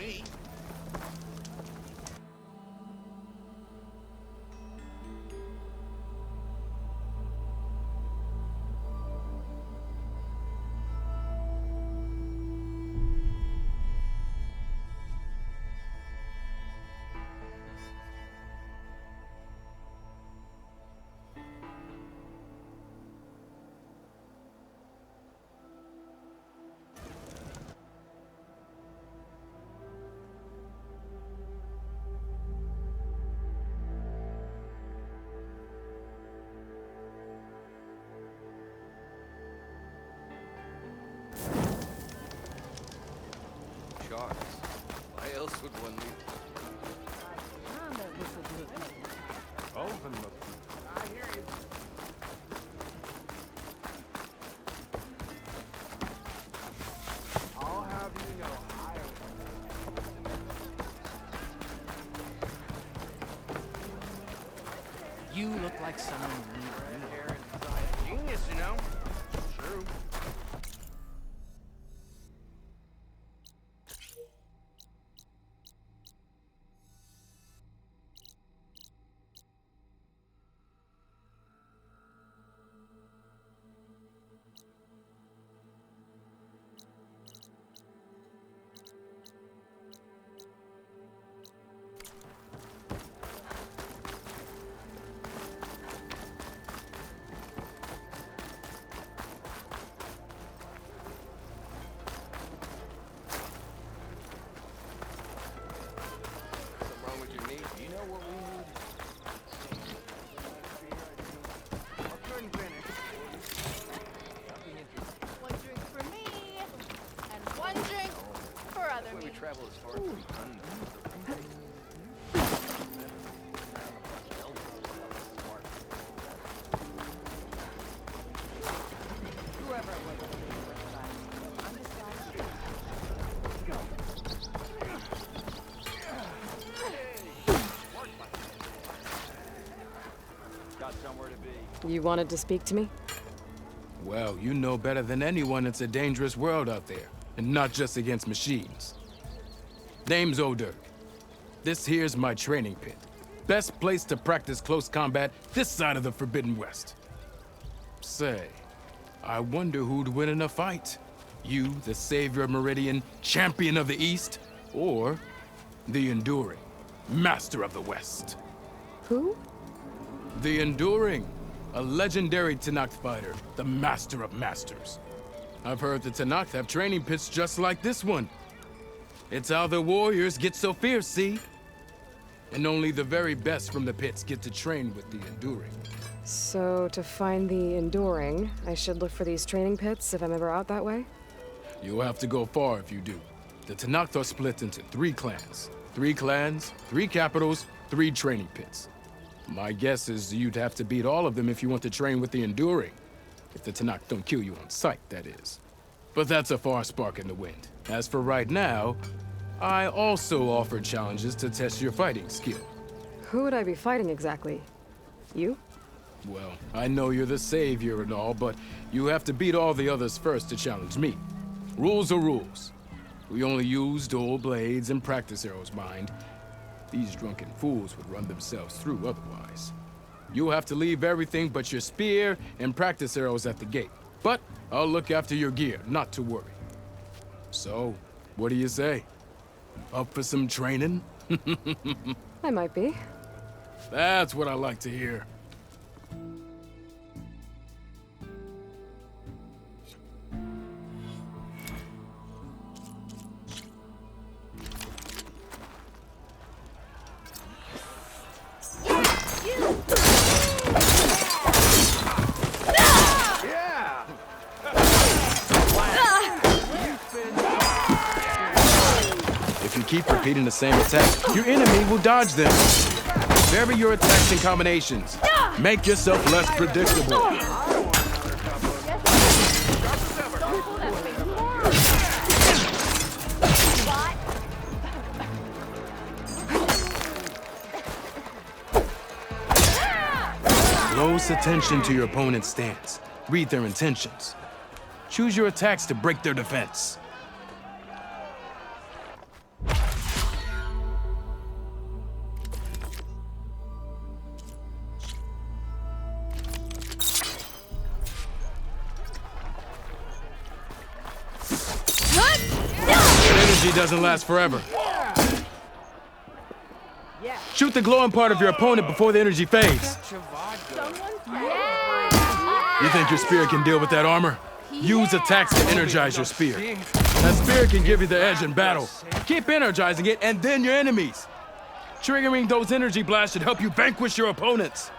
me. Sharks. Why else would one need? Overlook. I hear you. I'll have you know, You look like someone we Red know. hair and science. Genius, you know? True. Something wrong with your knee? you know what we need? I couldn't finish. Nothing interesting. One drink for me, and one drink for other That's why we me. travel as far as we can. Whoever it was, I'm just glad. Got somewhere to be. You wanted to speak to me? Well, you know better than anyone it's a dangerous world out there, and not just against machines. Name's O'Dirk. This here's my training pit. Best place to practice close combat this side of the Forbidden West. Say, I wonder who'd win in a fight. You, the savior of Meridian, champion of the East, or the Enduring, master of the West. Who? The Enduring, a legendary Tenakth fighter, the master of masters. I've heard the Tenakth have training pits just like this one. It's how the warriors get so fierce, see? And only the very best from the pits get to train with the Enduring. So, to find the Enduring, I should look for these training pits if I'm ever out that way? You'll have to go far if you do. The Tenakth are split into 3 clans. 3 clans, 3 capitals, 3 training pits. My guess is you'd have to beat all of them if you want to train with the Enduring. If the Tenakth don't kill you on sight, that is. But that's a far spark in the wind. As for right now, I also offer challenges to test your fighting skill. Who would I be fighting exactly? You? Well, I know you're the savior and all, but you have to beat all the others first to challenge me. Rules are rules. We only use dual blades and practice arrows, mind. These drunken fools would run themselves through otherwise. You'll have to leave everything but your spear and practice arrows at the gate. But I'll look after your gear, not to worry. So, what do you say? Up for some training? I might be. That's what I like to hear. Yeah! If you keep repeating the same attack, your enemy will dodge them. Vary your attacks and combinations. Make yourself less predictable. Close attention to your opponent's stance. Read their intentions. Choose your attacks to break their defense. That energy doesn't last forever. Yeah. Shoot the glowing part of your opponent before the energy fades. You think your spear can deal with that armor? Use attacks to energize your spear. That spear can give you the edge in battle. Keep energizing it, and then your enemies. Triggering those energy blasts should help you vanquish your opponents.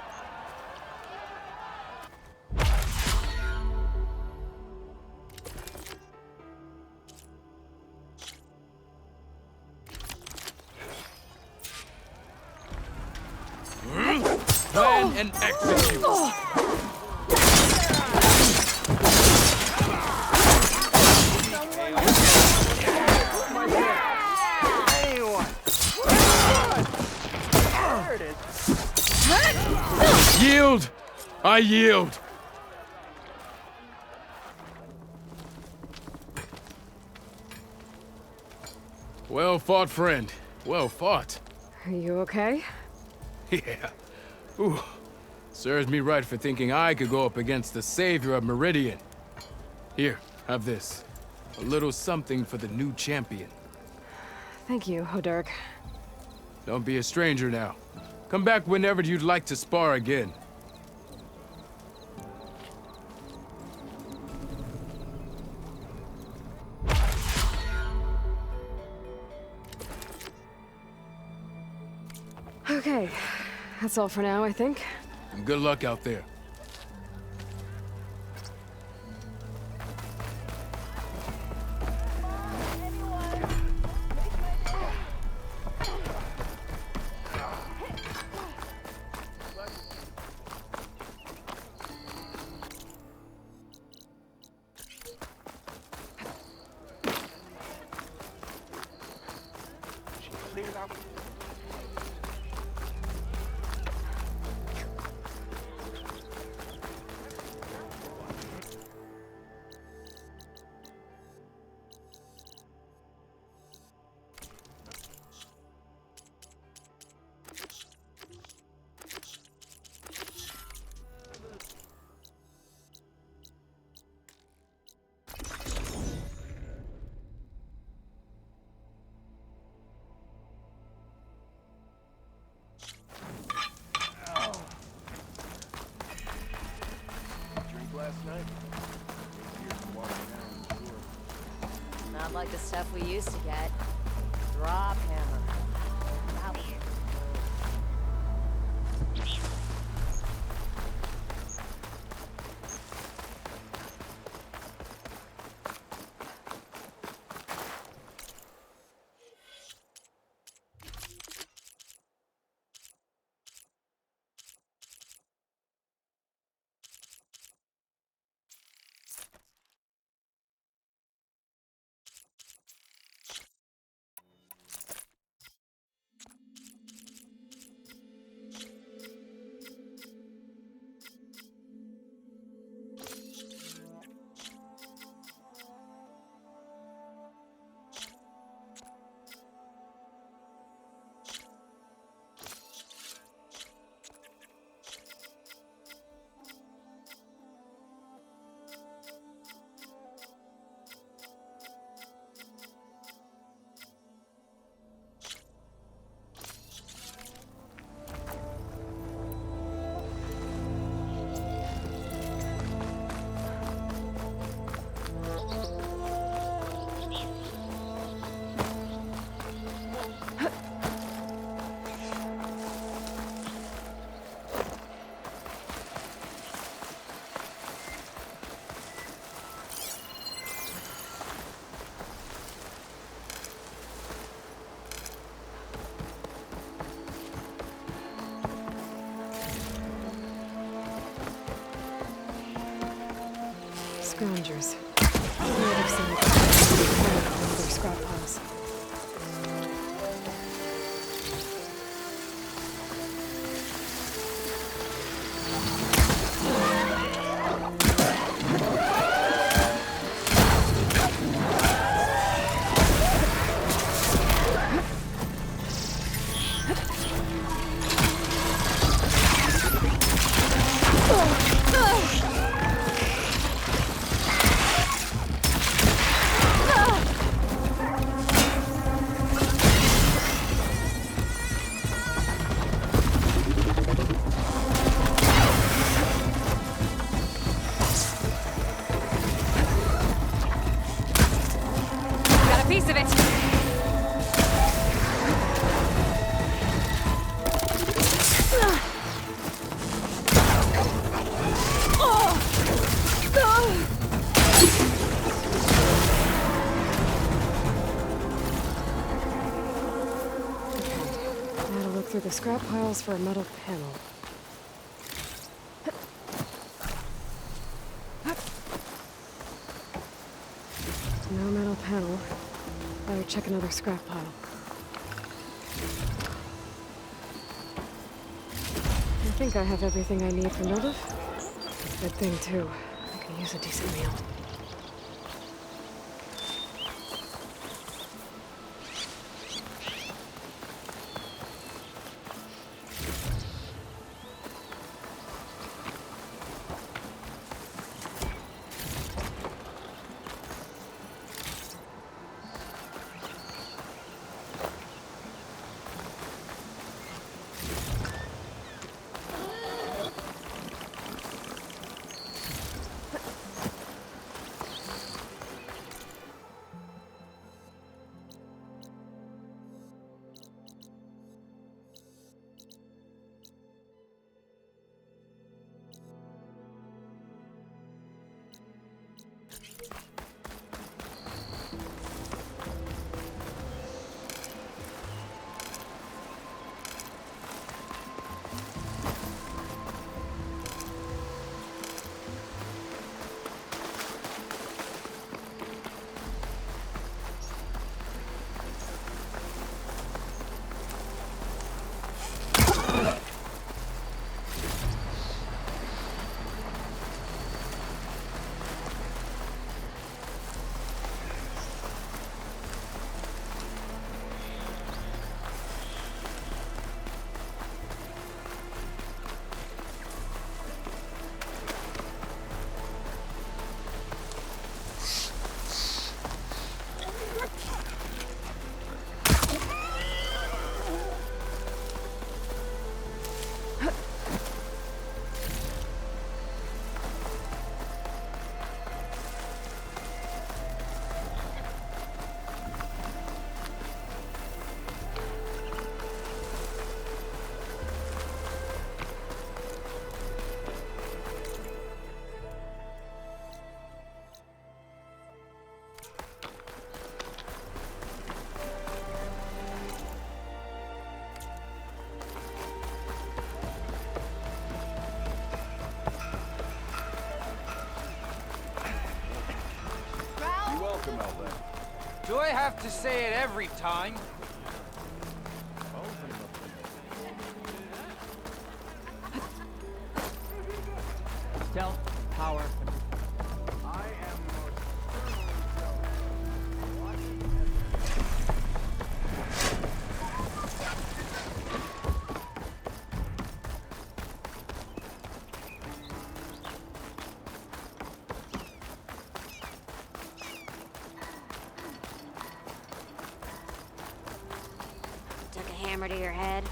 Plan and execute. Anyone. There it is. Yield! I yield! Well fought, friend. Well fought. Are you okay? Yeah. Ooh. Serves me right for thinking I could go up against the savior of Meridian. Here, have this. A little something for the new champion. Thank you, Hodurk. Don't be a stranger now. Come back whenever you'd like to spar again. Okay, that's all for now, I think. And good luck out there. Cleared out. Drink last night? Here's the water now, sure. Not like the stuff we used to get. Drop hammer. Wow. Scroungers. I might have seen their scrap piles. piece of it! Gotta look through the scrap piles for a metal panel. No metal panel. Better check another scrap pile. I think I have everything I need for motive. Good thing, too. I can use a decent meal. You're welcome, Albert. Do I have to say it every time? Stealth, power, I am most thoroughly jealous. Watching Took a hammer to your head.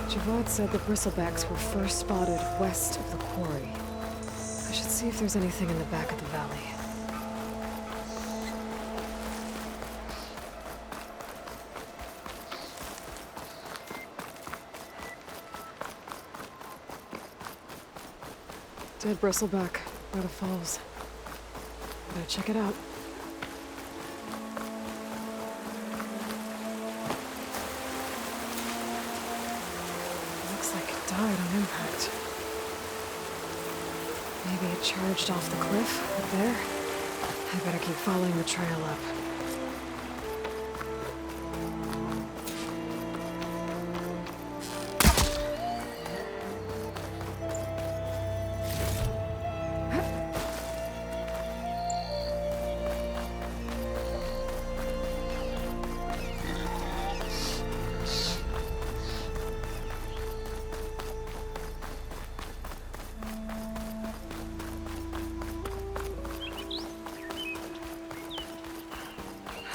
Javad said the bristlebacks were first spotted west of the quarry. I should see if there's anything in the back of the valley. Dead bristleback. where the falls. Better check it out. Looks like it died on impact. Maybe it charged off the cliff up there. I better keep following the trail up.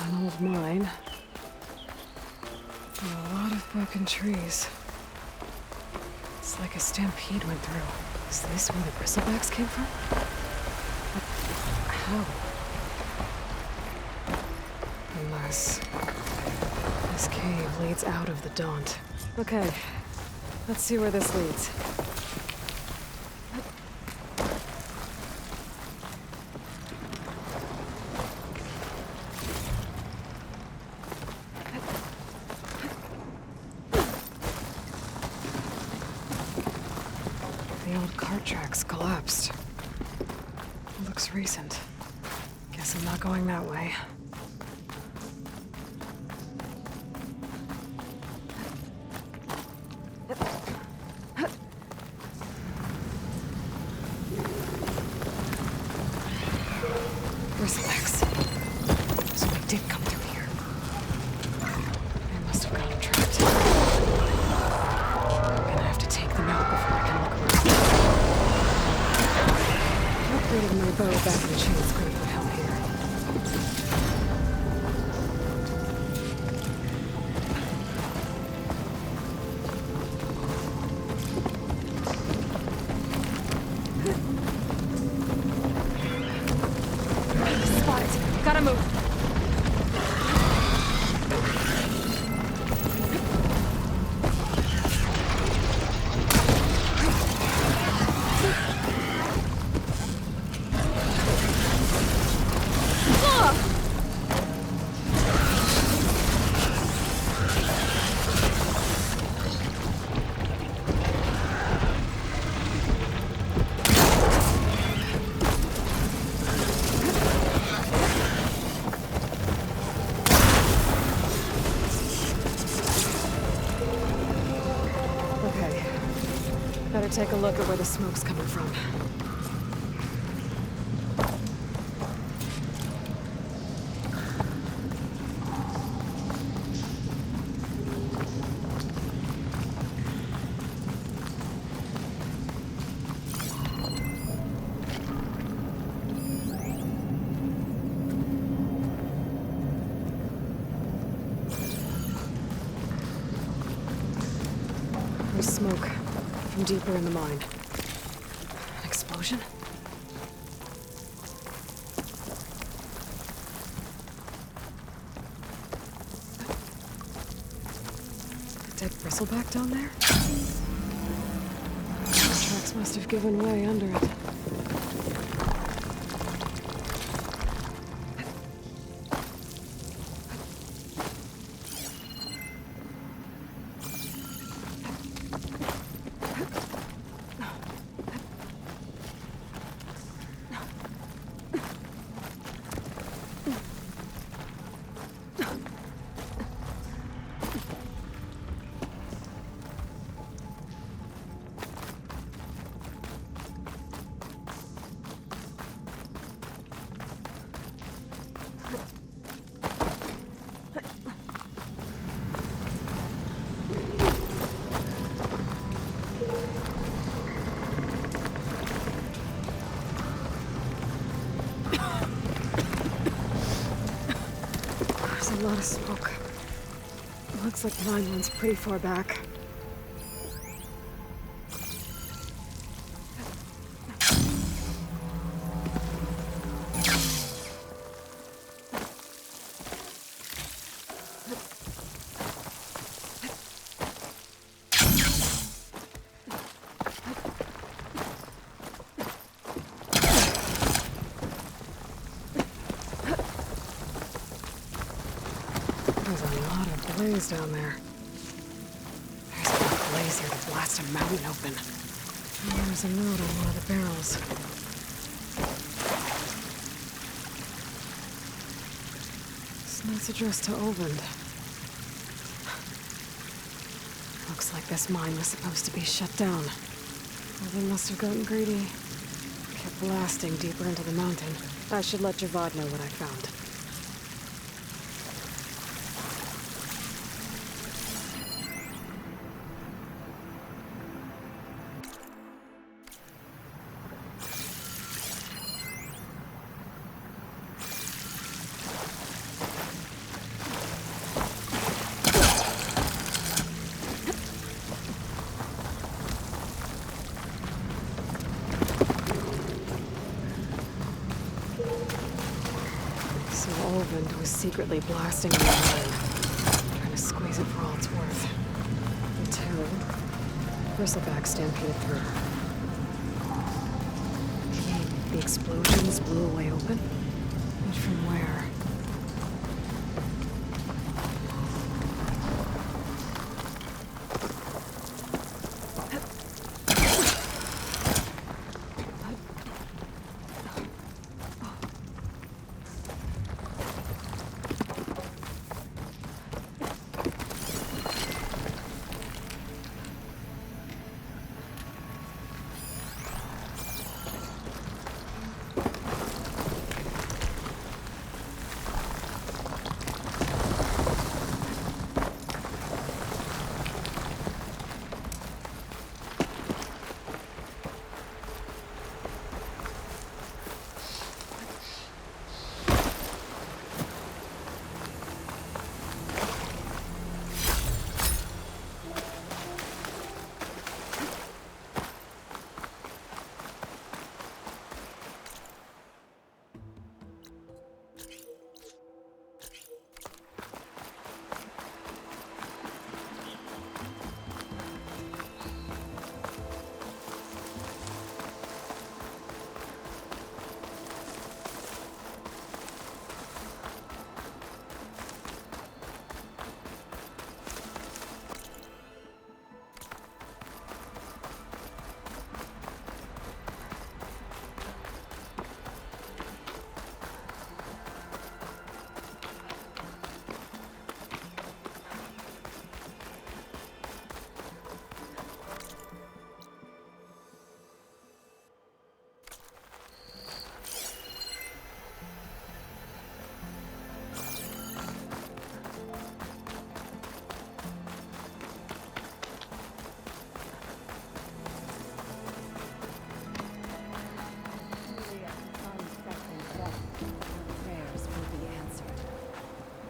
An old mine. And a lot of broken trees. It's like a stampede went through. Is this where the bristlebacks came from? But how? Unless this cave leads out of the Daunt. Okay, let's see where this leads. The old cart tracks collapsed. Looks recent. Guess I'm not going that way. Bristlebacks. So they did come through here. They must have gotten trapped. I'm gonna have to take them out before I can look around. I upgraded my bow back when she was going to hell here. Spot. Gotta move. Okay. Better take a look at where the smoke's coming from. There's smoke from deeper in the mine. An explosion? A dead bristleback down there? The tracks must have given way under it. There's a lot of smoke. Looks like the mine runs pretty far back. blaze down there. There's enough blaze here to blast a mountain open. And there's a note on one of the barrels. This note's addressed to Oland. Looks like this mine was supposed to be shut down. Well, they must have gotten greedy. Kept blasting deeper into the mountain. I should let Javad know what I found. Was secretly blasting the mine, trying to squeeze it for all it's worth. Until bristleback stampeded through. The explosions blew away open, and from where?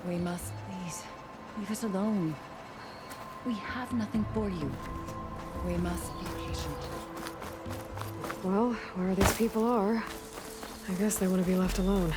We must please leave us alone. We have nothing for you. We must be patient. Well, where these people are, I guess they want to be left alone.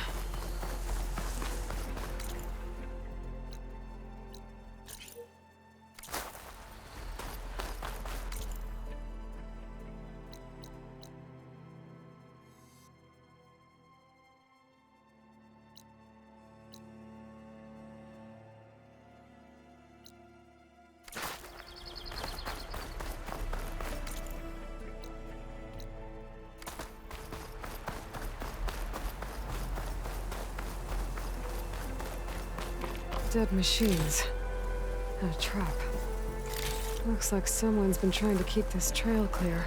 Dead machines. And a trap. Looks like someone's been trying to keep this trail clear.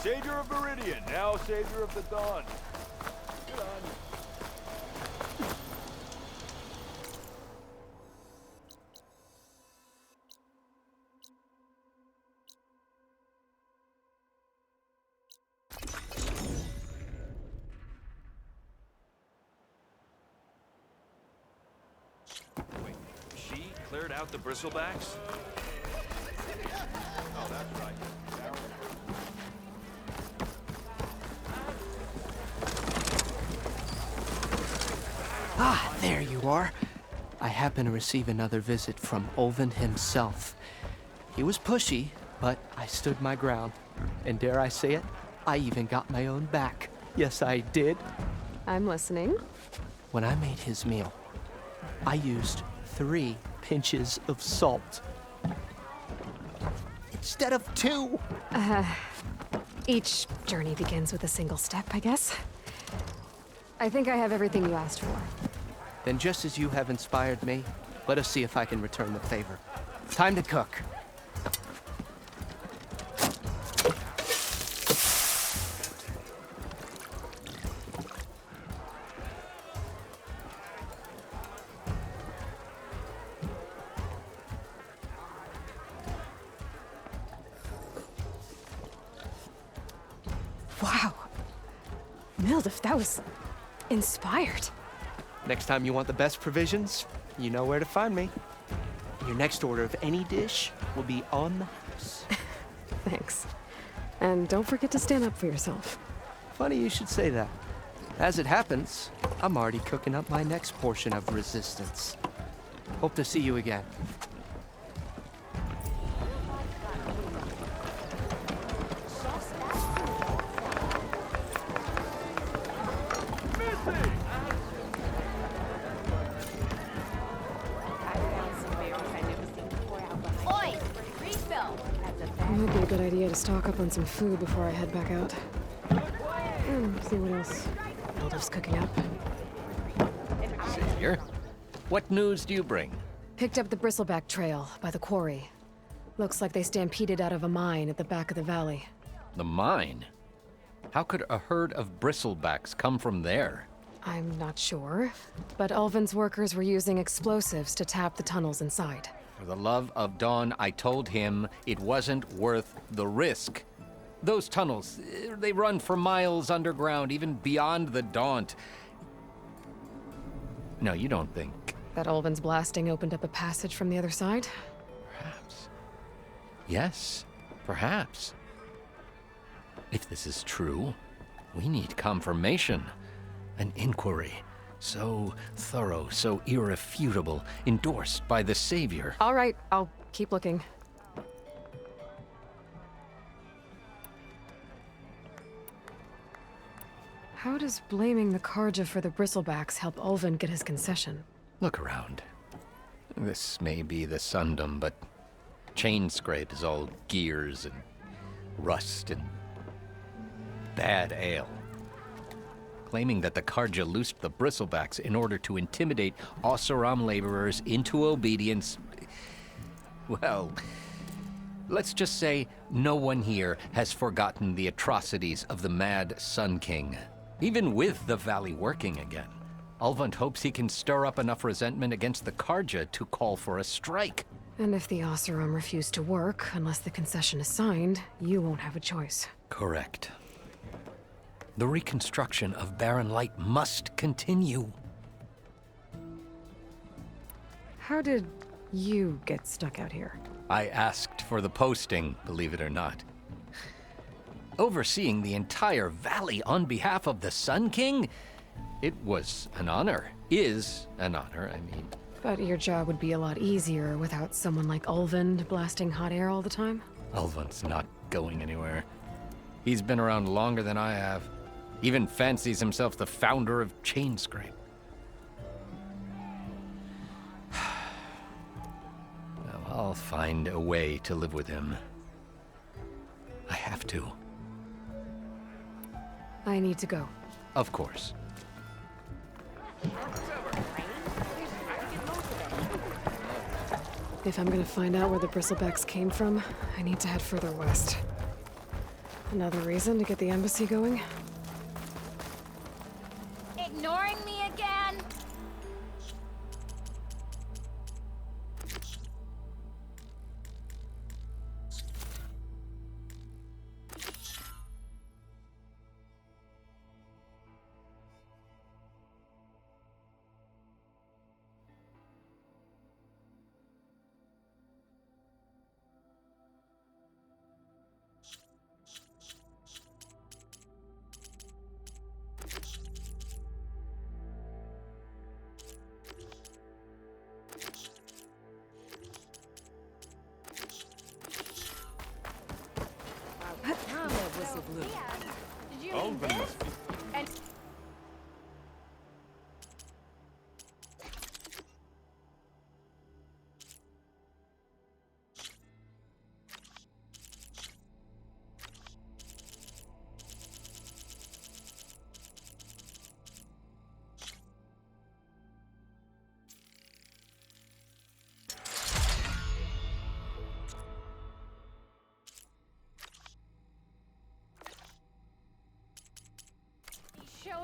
Savior of Meridian, now Savior of the Dawn. Good on you. cleared out the bristlebacks? Oh, that's right. Ah, there you are. I happen to receive another visit from Olvin himself. He was pushy, but I stood my ground. And dare I say it, I even got my own back. Yes, I did. I'm listening. When I made his meal, I used 3 pinches of salt. Instead of 2. Each journey begins with a single step, I guess. I think I have everything you asked for. Then just as you have inspired me, let us see if I can return the favor. Time to cook. Wow. Mildif, that was inspired. Next time you want the best provisions, you know where to find me. Your next order of any dish will be on the house. Thanks. And don't forget to stand up for yourself. Funny you should say that. As it happens, I'm already cooking up my next portion of resistance. Hope to see you again. Oi! Refill! It might be a good idea to stock up on some food before I head back out. And see what else Mildif's cooking up. Savior, what news do you bring? Picked up the Bristleback Trail by the quarry. Looks like they stampeded out of a mine at the back of the valley. The mine? How could a herd of bristlebacks come from there? I'm not sure, but Ulvin's workers were using explosives to tap the tunnels inside. For the love of Dawn, I told him it wasn't worth the risk. Those tunnels, they run for miles underground, even beyond the Daunt. No, you don't think. That Ulvin's blasting opened up a passage from the other side? Perhaps. Yes, perhaps. If this is true, we need confirmation. An inquiry. So thorough, so irrefutable, endorsed by the Savior. All right, I'll keep looking. How does blaming the Karja for the Bristlebacks help Ulvin get his concession? Look around. This may be the Sundom, but Chainscrape is all gears and rust and bad ale. Claiming that the Karja loosed the Bristlebacks in order to intimidate Oseram laborers into obedience. Well, let's just say no one here has forgotten the atrocities of the Mad Sun King. Even with the valley working again, Ulvund hopes he can stir up enough resentment against the Karja to call for a strike. And if the Oseram refuse to work, unless the concession is signed, you won't have a choice. Correct. The reconstruction of Barren Light must continue. How did you get stuck out here? I asked for the posting, believe it or not. Overseeing the entire valley on behalf of the Sun King? It was an honor. Is an honor, I mean. But your job would be a lot easier without someone like Ulvund blasting hot air all the time? Ulvund's not going anywhere. He's been around longer than I have. Even fancies himself the founder of Chainscrape. Well, I'll find a way to live with him. I have to. I need to go. Of course. If I'm gonna find out where the Bristlebacks came from, I need to head further west. Another reason to get the embassy going? Ignoring me again?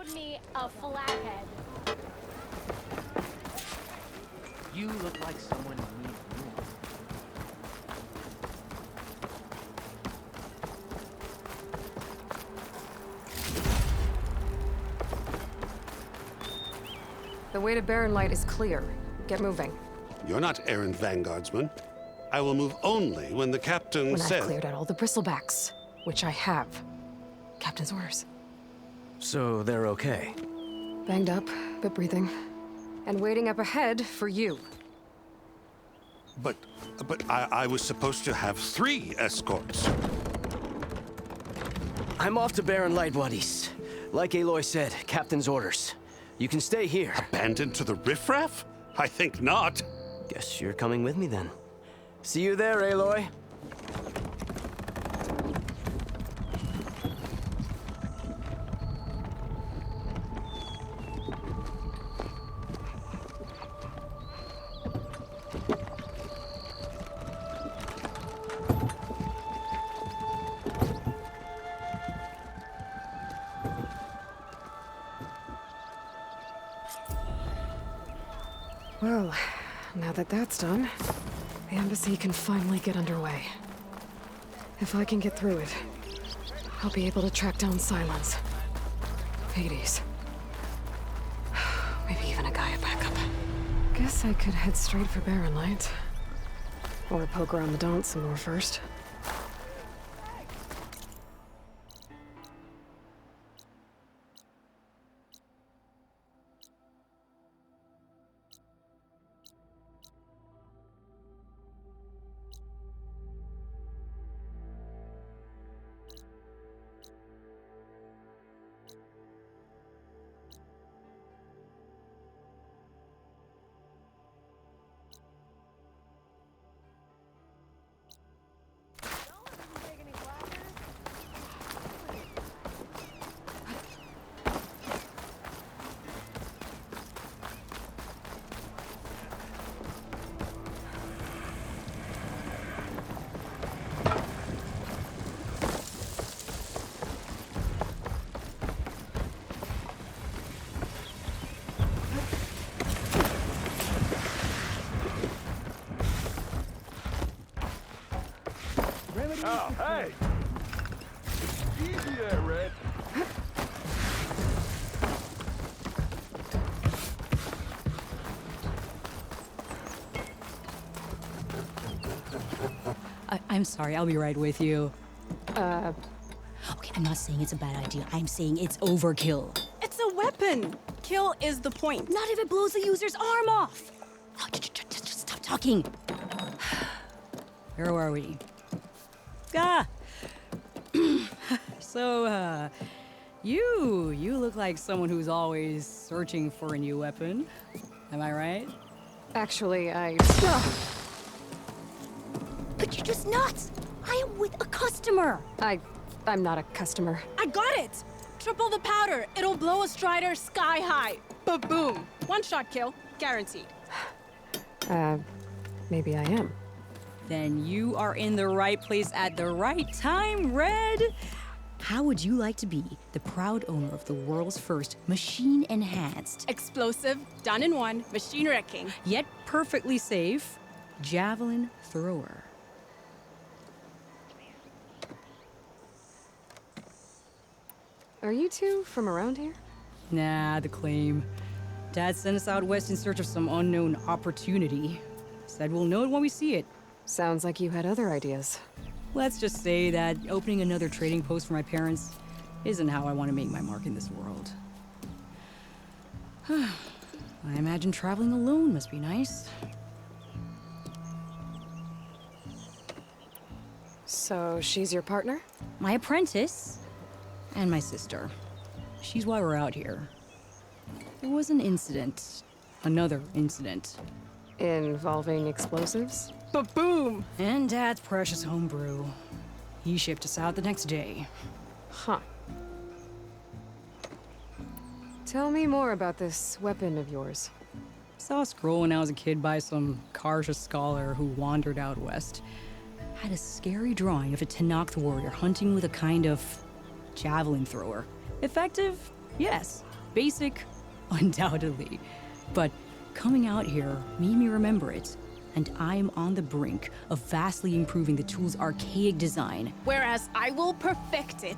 showed me a flathead. You look like someone who needs room. The way to Barren Light is clear. Get moving. You're not errand vanguardsman. I will move only when the captain When says... I've cleared out all the bristlebacks, which I have. Captain's orders. So they're okay? Banged up, but breathing. And waiting up ahead for you. But I was supposed to have 3 escorts. I'm off to Barren Light, Wadis. Like Aloy said, Captain's orders. You can stay here. Abandoned to the riffraff? I think not. Guess you're coming with me then. See you there, Aloy. Well, now that that's done, the embassy can finally get underway. If I can get through it, I'll be able to track down Silence, Hades, maybe even a Gaia backup. Guess I could head straight for Barren Light. Or poke around the Daunt some more first. Oh, hey! Easy there, Red. I'm sorry, I'll be right with you. Okay, I'm not saying it's a bad idea. I'm saying it's overkill. It's a weapon. Kill is the point. Not if it blows the user's arm off. No, just stop talking. Where are we? So, you look like someone who's always searching for a new weapon. Am I right? Actually, But you're just nuts. I am with a customer. I'm not a customer. I got it. Triple the powder. It'll blow a Strider sky high. Ba-boom. One-shot kill. Guaranteed. Maybe I am. Then you are in the right place at the right time, Red. How would you like to be the proud owner of the world's first machine-enhanced, Explosive, done in one, machine wrecking. yet perfectly safe, javelin thrower? Are you two from around here? Nah, the claim. Dad sent us out west in search of some unknown opportunity. Said we'll know it when we see it. Sounds like you had other ideas. Let's just say that opening another trading post for my parents isn't how I want to make my mark in this world. I imagine traveling alone must be nice. So she's your partner? My apprentice and my sister. She's why we're out here. There was an incident. Another incident. Involving explosives? Ba-boom. And Dad's precious homebrew. He shipped us out the next day. Huh. Tell me more about this weapon of yours. Saw a scroll when I was a kid by some Karja scholar who wandered out west. Had a scary drawing of a Tenakth warrior hunting with a kind of javelin thrower. Effective? Yes. Basic? Undoubtedly. But coming out here made me remember it. And I'm on the brink of vastly improving the tool's archaic design. Whereas I will perfect it.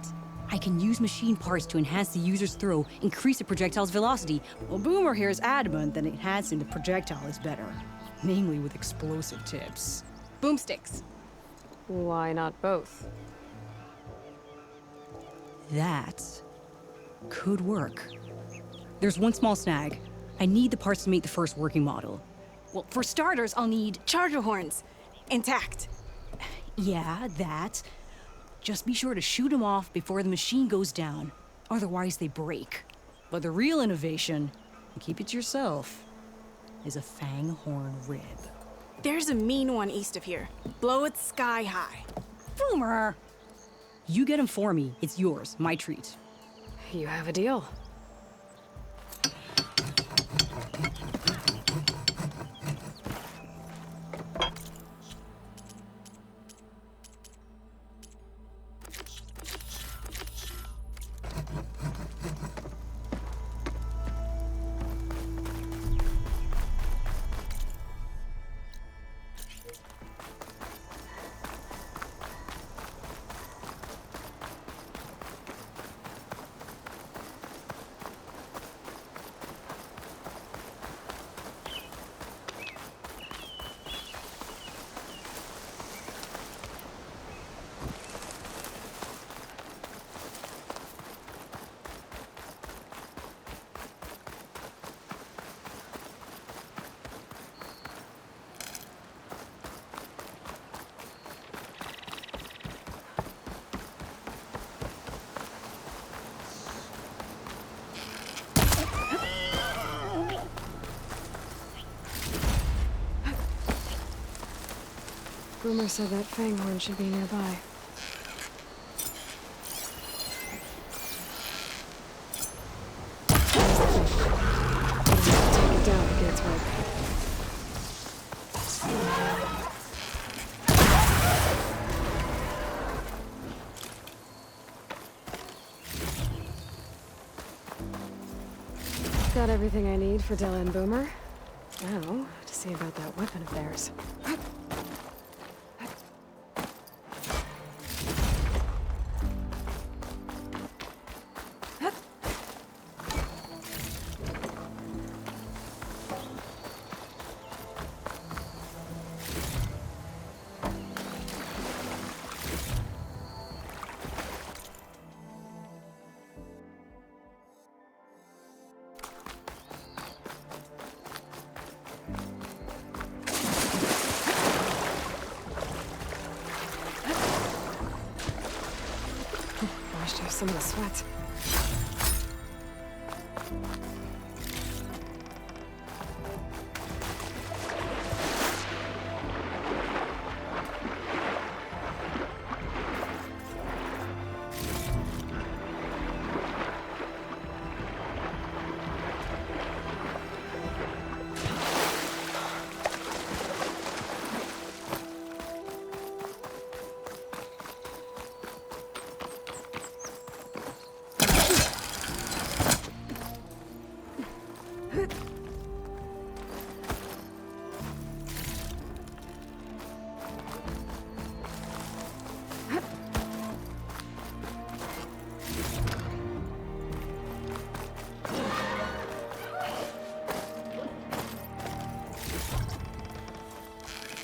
I can use machine parts to enhance the user's throw, increase the projectile's velocity. Well, Boomer here is adamant that enhancing the projectile is better. Namely with explosive tips. Boomsticks. Why not both? That could work. There's one small snag. I need the parts to make the first working model. Well, for starters, I'll need charger horns. Intact. Yeah, that. Just be sure to shoot them off before the machine goes down. Otherwise, they break. But the real innovation, and keep it to yourself, is a fang horn rib. There's a mean one east of here. Blow it sky high. Boomer! You get him for me. It's yours. My treat. You have a deal. Boomer said that fanghorn should be nearby. Take it down to get its work. Got everything I need for Della and Boomer. Now, to see about that weapon of theirs. Washed off some of the sweat.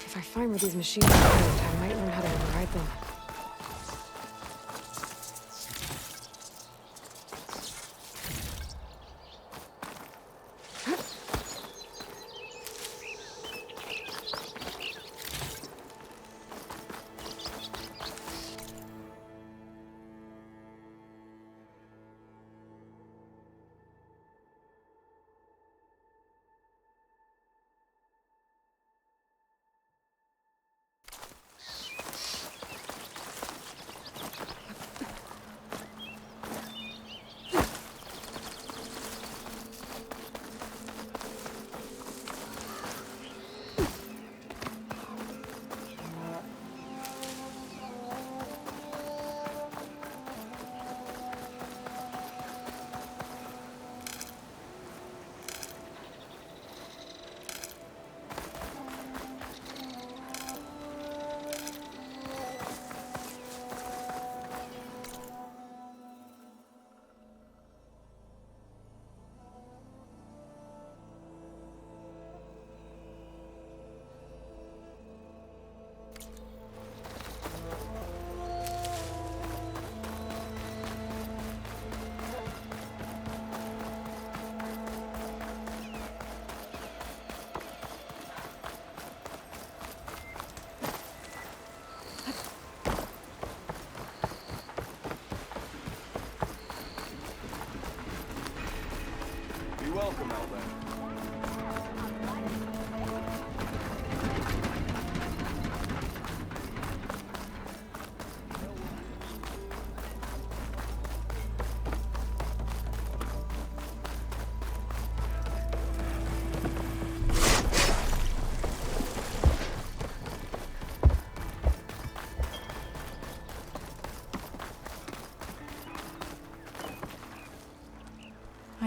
If I find where these machines are built, I might learn how to override them.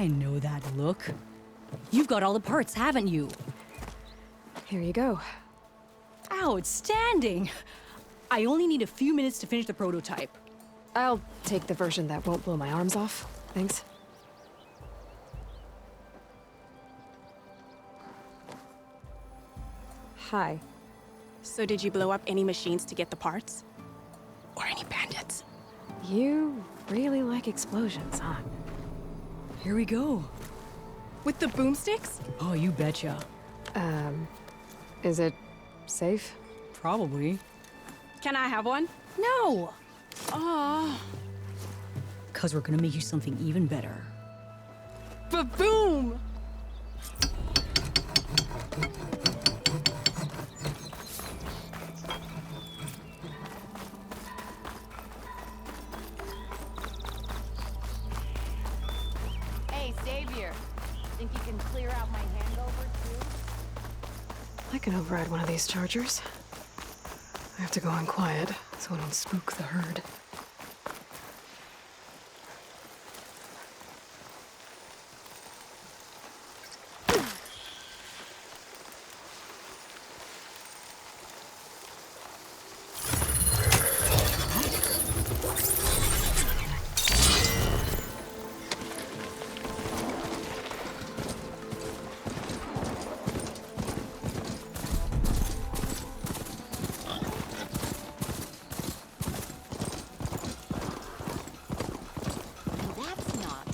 I know that look. You've got all the parts, haven't you? Here you go. Outstanding! I only need a few minutes to finish the prototype. I'll take the version that won't blow my arms off. Thanks. Hi. So did you blow up any machines to get the parts? Or any bandits? You really like explosions, huh? Here we go. With the boomsticks? Oh, you betcha. Is it safe? Probably. Can I have one? No! Oh. 'Cause we're gonna make you something even better. Ba-boom! Hey, Savior. Think you can clear out my hangover, too? I can override one of these chargers. I have to go in quiet, so I don't spook the herd. That's not.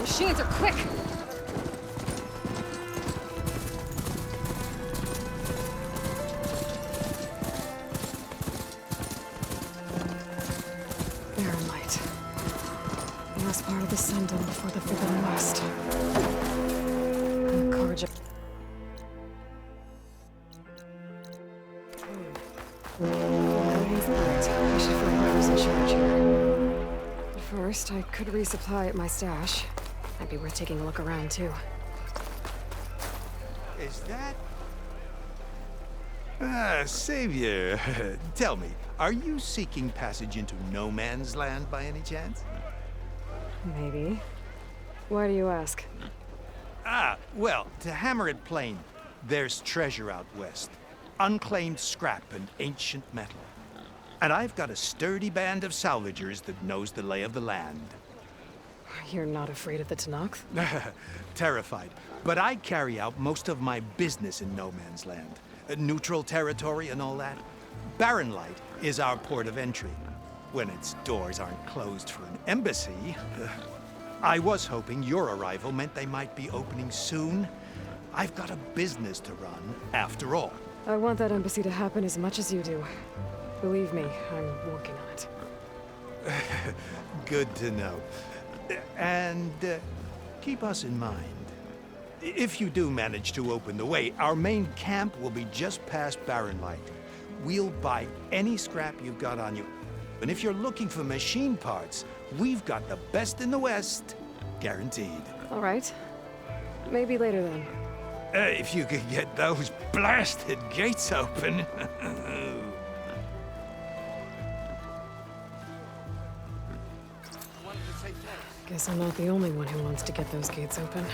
Machines are quick! Barren light. The last part of the Sundom before the Forbidden West. Encourage it. I should find out who's in charge here. But first, I could resupply at my stash. Might be worth taking a look around, too. Is that... Savior, tell me, are you seeking passage into no man's land by any chance? Maybe. Why do you ask? Well, to hammer it plain, there's treasure out west. Unclaimed scrap and ancient metal. And I've got a sturdy band of salvagers that knows the lay of the land. You're not afraid of the Tanakh? Terrified. But I carry out most of my business in no man's land. Neutral territory and all that. Barren Light is our port of entry. When its doors aren't closed for an embassy. I was hoping your arrival meant they might be opening soon. I've got a business to run, after all. I want that embassy to happen as much as you do. Believe me, I'm working on it. Good to know. And keep us in mind. If you do manage to open the way, our main camp will be just past Barren Light. We'll buy any scrap you've got on you. And if you're looking for machine parts, we've got the best in the West. Guaranteed. All right. Maybe later then. If you could get those blasted gates open. Guess I'm not the only one who wants to get those gates open.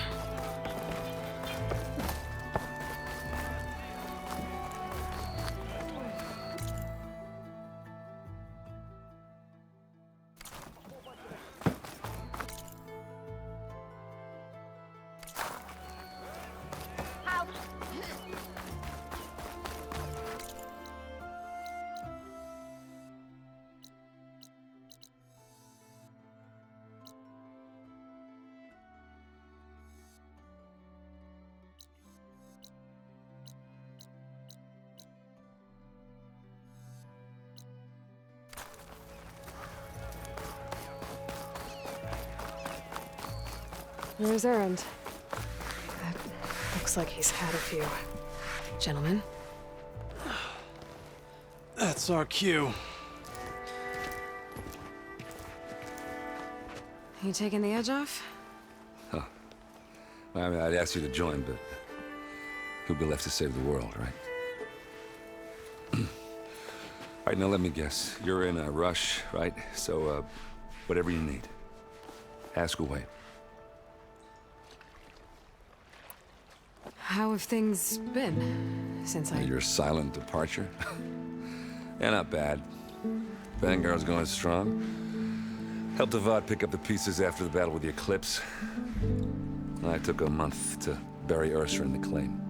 Where's Erend? That looks like he's had a few. Gentlemen? That's our cue. You taking the edge off? Huh. Well, I mean, I'd ask you to join, but who'd be left to save the world, right? All right, now let me guess. You're in a rush, right? So, whatever you need, ask away. How have things been since Your silent departure? Yeah, not bad. Vanguard's going strong. Helped Avad pick up the pieces after the battle with the Eclipse. I took a month to bury Ursa in the claim.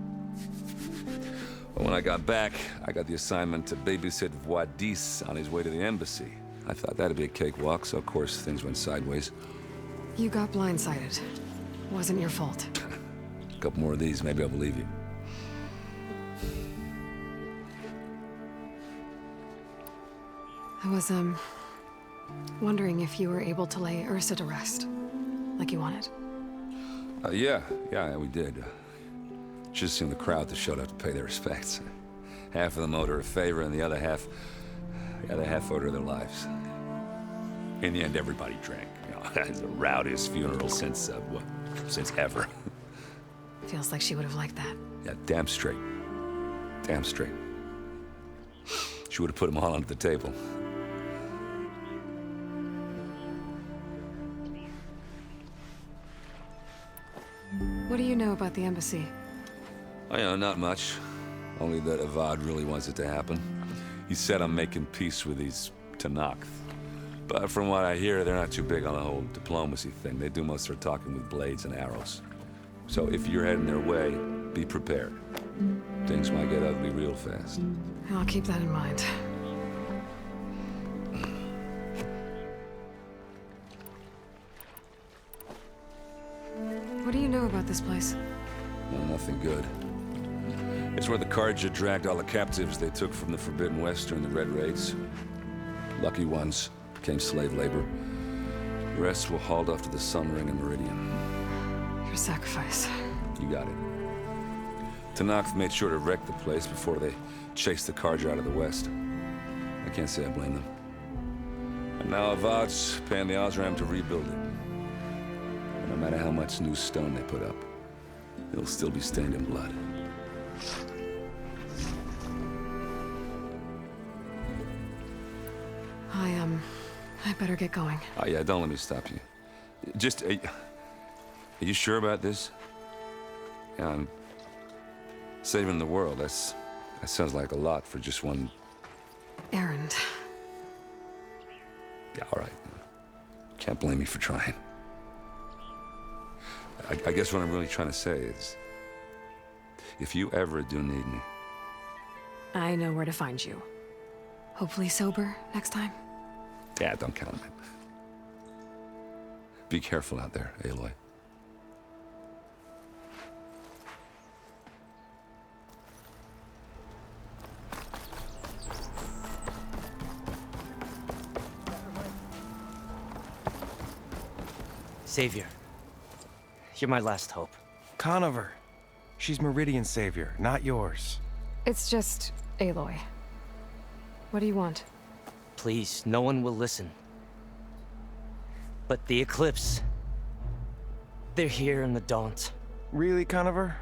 But when I got back, I got the assignment to babysit Wadis on his way to the embassy. I thought that'd be a cakewalk, so of course things went sideways. You got blindsided. Wasn't your fault. A couple more of these, maybe I'll believe you. I was, wondering if you were able to lay Ursa to rest, like you wanted. Yeah, we did. Just seemed the crowd that showed up to pay their respects. Half of them owed her a favor, and the other half owed her their lives. In the end, everybody drank. You know, it's the rowdiest funeral since ever. Feels like she would have liked that. Yeah, damn straight. Damn straight. She would have put them all under the table. What do you know about the embassy? Oh, you know, not much. Only that Avad really wants it to happen. He said I'm making peace with these Tanakh. But from what I hear, they're not too big on the whole diplomacy thing. They do most of their talking with blades and arrows. So if you're heading their way, be prepared. Things might get ugly real fast. I'll keep that in mind. What do you know about this place? Well, nothing good. It's where the Carja dragged all the captives they took from the Forbidden West during the Red Raids. Lucky ones became slave labor. The rest were hauled off to the Sun Ring and Meridian. Your sacrifice. You got it. Tanakh made sure to wreck the place before they chased the Carja out of the West. I can't say I blame them. And now Avad's paying the Osram to rebuild it. And no matter how much new stone they put up, it'll still be stained in blood. I better get going. Oh, yeah, don't let me stop you. Just, are you sure about this? Yeah, I'm saving the world. That sounds like a lot for just one... errand. Yeah, all right. Can't blame me for trying. I guess what I'm really trying to say is, if you ever do need me... I know where to find you. Hopefully sober next time. Yeah, don't count on it. Be careful out there, Aloy. Savior, you're my last hope. Conover. She's Meridian's savior, not yours. It's just Aloy. What do you want? Please, no one will listen. But the Eclipse... they're here in the Daunt. Really, Conover?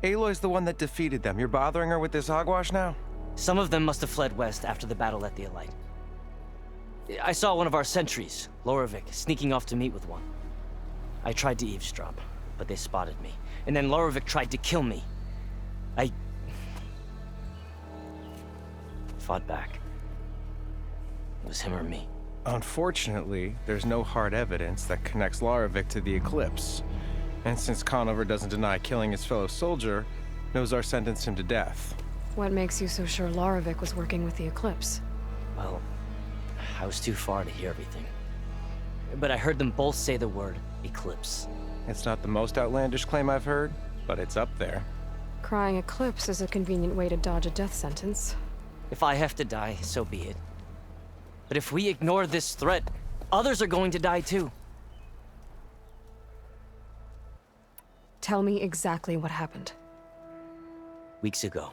Aloy's the one that defeated them. You're bothering her with this hogwash now? Some of them must have fled west after the battle at the Elite. I saw one of our sentries, Loravik, sneaking off to meet with one. I tried to eavesdrop, but they spotted me. And then Loravik tried to kill me. I... fought back. It was him or me. Unfortunately, there's no hard evidence that connects Loravik to the Eclipse. And since Conover doesn't deny killing his fellow soldier, Nozar sentenced him to death. What makes you so sure Loravik was working with the Eclipse? Well, I was too far to hear everything. But I heard them both say the word Eclipse. It's not the most outlandish claim I've heard, but it's up there. Crying Eclipse is a convenient way to dodge a death sentence. If I have to die, so be it. But if we ignore this threat, others are going to die too. Tell me exactly what happened. Weeks ago,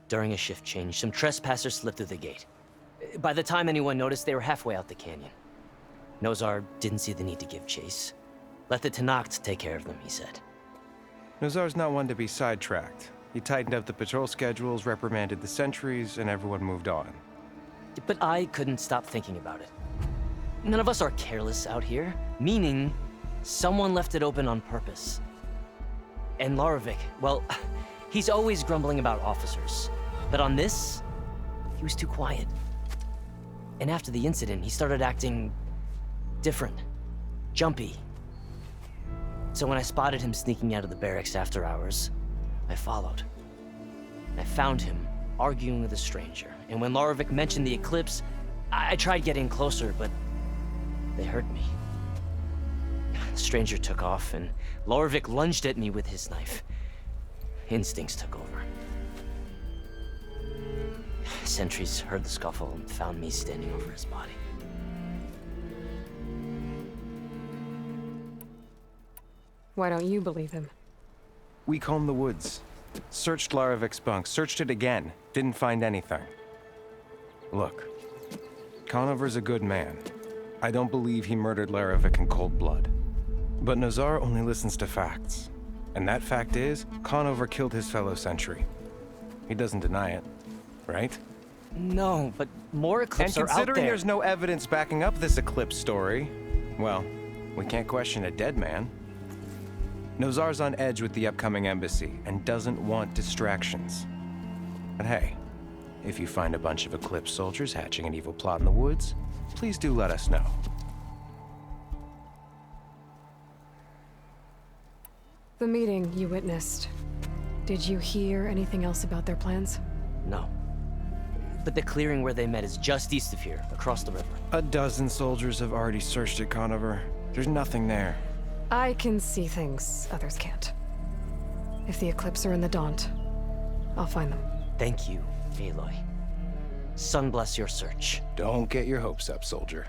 during a shift change, some trespassers slipped through the gate. By the time anyone noticed, they were halfway out the canyon. Nozar didn't see the need to give chase. Let the Tenakth take care of them, he said. Nozar's not one to be sidetracked. He tightened up the patrol schedules, reprimanded the sentries, and everyone moved on. But I couldn't stop thinking about it. None of us are careless out here, meaning someone left it open on purpose. And Larovic, well, he's always grumbling about officers. But on this, he was too quiet. And after the incident, he started acting different, jumpy. So when I spotted him sneaking out of the barracks after hours, I followed. I found him arguing with a stranger. And when Larovic mentioned the eclipse, I tried getting closer, but they heard me. The stranger took off, and Larovic lunged at me with his knife. Instincts took over. Sentries heard the scuffle and found me standing over his body. Why don't you believe him? We combed the woods, searched Larovic's bunk, searched it again, didn't find anything. Look, Conover's a good man. I don't believe he murdered Larovic in cold blood. But Nozar only listens to facts. And that fact is, Conover killed his fellow sentry. He doesn't deny it, right? No, but more eclipses are out there. And considering there's no evidence backing up this eclipse story, well, we can't question a dead man. Nozar's on edge with the upcoming embassy and doesn't want distractions. But hey, if you find a bunch of Eclipse soldiers hatching an evil plot in the woods, please do let us know. The meeting you witnessed. Did you hear anything else about their plans? No. But the clearing where they met is just east of here, across the river. A dozen soldiers have already searched it, Conover. There's nothing there. I can see things others can't. If the Eclipse are in the Daunt, I'll find them. Thank you, Aloy. Sun bless your search. Don't get your hopes up, soldier.